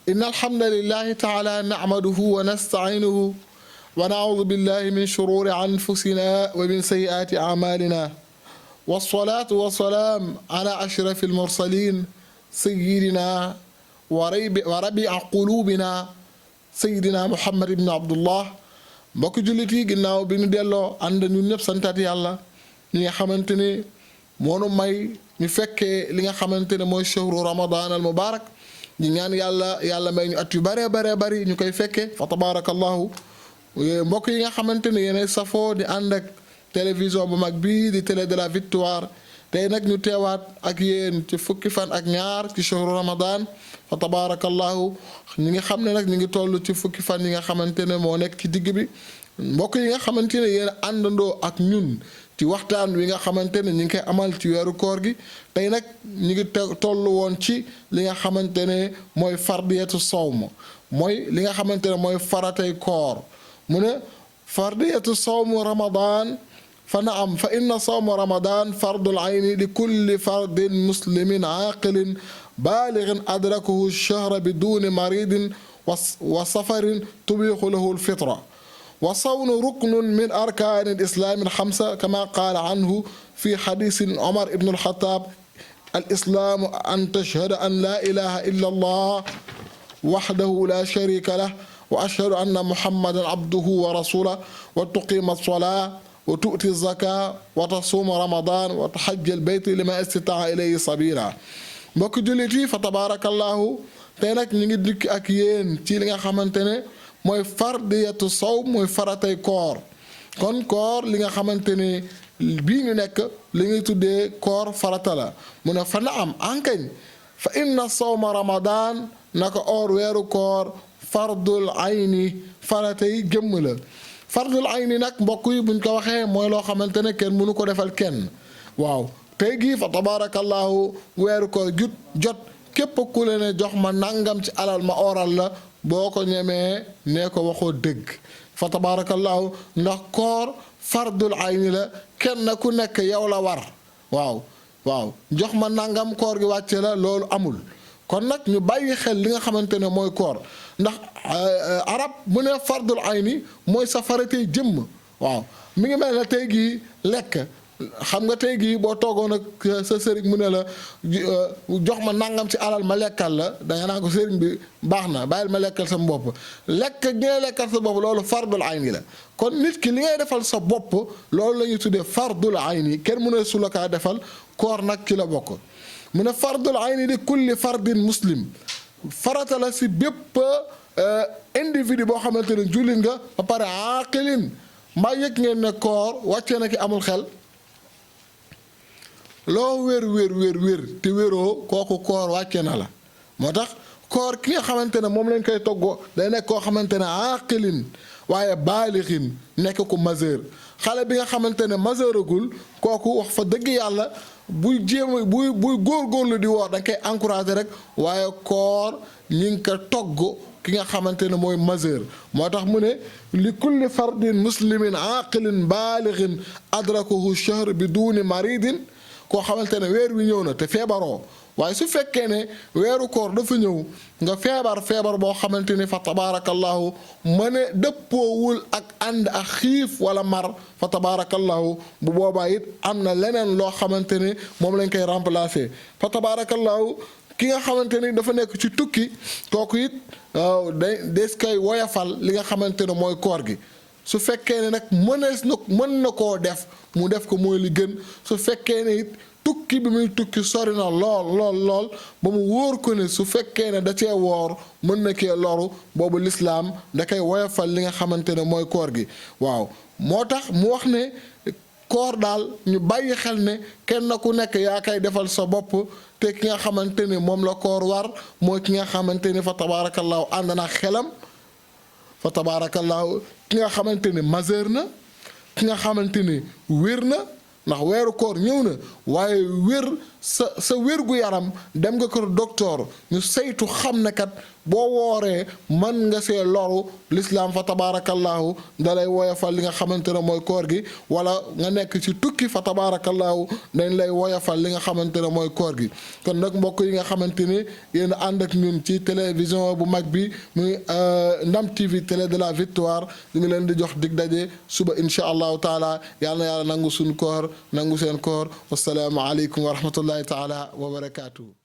إن الحمد لله تعالى نعمده ونستعينه ونعوذ بالله من شرور أنفسنا ومن سيئات أعمالنا والصلاة والسلام على أشرف المرسلين سيدنا وربيع قلوبنا سيدنا محمد بن عبد الله mbokk jullit yi ginnaaw bi ñu delloo ànd ñun ñëpp santaat yàlla ñi nga xamante ne moonu may ñu fekkee li nga xamante ne mooy shahru ramadan al mubarak ñi ñaan yàlla may ñu at yu bare bari ñu koy fekkee fa tabarakallahu mbokk yi nga xamante ne yéenay safoo di ànd ak télévision bu mag bii di télé de la victoire tey nag ñu teewaat ak yéen ci fukki fan ak ñaar ci shahru ramadan fa tabarakallahu ñi nga xam ne nag ñu ngi toll ci fukki fan yi nga xamante ne moo nekk ci digg bi mbokk yi nga xamante ne yéen àndandoo ak ñun ci waxtaan wi nga xamante ne ñu ngi koy amal ci weeru koor gi tey nag ñu ngi toll woon ci li nga xamante ne mooy fardiyatu sawm mooy li nga xamante ne mooy faratay koor mu ne fardiyatu sawm ramadan fa naam fa inna sawma ramadan fardul ayni li kulli fardin muslimin aaqilin baalixin adrakahu shahra biduni maridin wa safarin tubiixu lahu lfitra wa sawnu ruknun min arkaani lislaami alxamsa kama qaala anhu fi xadiisin Omar ibn alxataab alislaamu an tashhada an laa ilaha illa allah waxdahu la sharika lah wa ashhadu anna muhammadan abduhu wa rasulah wa tuqiima alsolaa wa tu'ti zaka wa tasuuma ramadan wa tahajja albayt liman istataa ilayhi sabila mbokk jullit yi fa tabarakallahu tey nag ñu ngi dikk ak yéen ci li nga xamante ne mooy fardiyatu sawm mooy faratay koor kon koor li nga xamante ne bii ñu nekk li ñuy tuddee koor farata la mu ne fa na am ankañ fa inna sawma ramadan naka or weeru koor fardul ayni faratay jëmm la fardul ayni nag mbokk yi buñ ko waxee mooy loo xamante ne kenn mënu ko defal kenn waaw tey gii fa tabarakallahu weeru koor jot képp ku le ne jox ma nangam ci alal ma oral la boo ko ñemee nee ko waxoo dëgg fa tabarakallahu ndax koor fardul ayni la kenn ku nekk yow la war waaw jox ma nangam koor gi wàcce la loolu amul kon nag ñu bàyyi xel li nga xamante ne mooy koor ndax arab mu ne fardul ayni mooy sa faratay jëmm waaw mi ngi mel ne tey gii lekk xam nga tey gii boo toogoon ak sa sëriñ mu ne la jox ma nangam ci alal ma lekkal la danga naan ko sëriñ bi baax na bàyyil ma lekkal sa bopp lekk gi ngay lekkal sa bopp loolu fardul ayni la kon nit ki li ngay defal sa bopp loolu la ñuy tuddee fardul ayni kenn mu ne su la kaa defal koor nag ci la bokk mu ne fardul ayni di kulli fardin muslim farata la si bépp individu boo xamante ne jullit nga ba pare aaqilin mbaa yëg ngeen ne koor wàccee na ki amul xel loo wér te wéroo kooku koor wàcce na la moo tax koor ki nga xamante ne moom lañ koy toggoo day nekk koo xamante ne aaqilin waaye baalixin nekk ku majeur xale bi nga xamante ne majeuragul kooku wax fa dëgg yàlla buy jéem buy góorgóorlu di woor da nga koy encouragé rek waaye koor ñi ngi ko togg ki nga xamante ne mooy majeur moo tax mu ne li kulli fardin muslimin aaqilin baalixin adrakahu shahr bi duuni maridin koo xamante ne weer wi ñëw na te feebaroo waaye su fekkee ne weeru koor dafa ñëw nga feebar boo xamante ni fa tabaarakallahu ma ne dëppoowul ak ànd ak xiif wala mar fa tabaarakallahu bu boobaa it am na leneen loo xamante ne moom lañ koy remplacer fa tabaarakallahu ki nga xamante ni dafa nekk ci tukki kooku it waaw des koy woyafal li nga xamante ne mooy koor gi su fekkee ne nag mën na koo def mu def ko mooy li gën su fekkee ne it tukki bi muy tukki sori na lool ba mu wóor ko ne su fekkee ne da cee woor mën na kee loru boobu lislaam da koy woyofal li nga xamante ne mooy koor gi waaw moo tax mu wax ne koor daal ñu bàyyi xel ne kenn ku nekk yaa koy defal sa bopp te ki nga xamante ne moom la koor war mooy ki nga xamante ne fa tabaarakallaahu ànd na xelam fa tabaarakallaahu ki nga xamante ne majeur na ki nga xamante ne wér na ndax weeru koor ñëw na waaye wér sa wér-gu-yaram dem nga kër docteur ñu saytu xam ne kat boo wooree mën nga see loru lislaam fa tabaarakallaahu dalay woyofal li nga xamante ne mooy koor gi wala nga nekk ci tukki fa tabaarakallaahu dañ lay woyofal li nga xamante ne mooy koor gi kon nag mbokk yi nga xamante ni yéen ànd ak ñun ci télévision bu mag bi muy Ndam TV télé de la victoire ñu ngi leen di jox dig daje suba insha allahu taala yàlla na yàlla nangu suñ koor nangu seen koor wasalaamu aleykum wa rahmatullahi taala wa barakaatuhu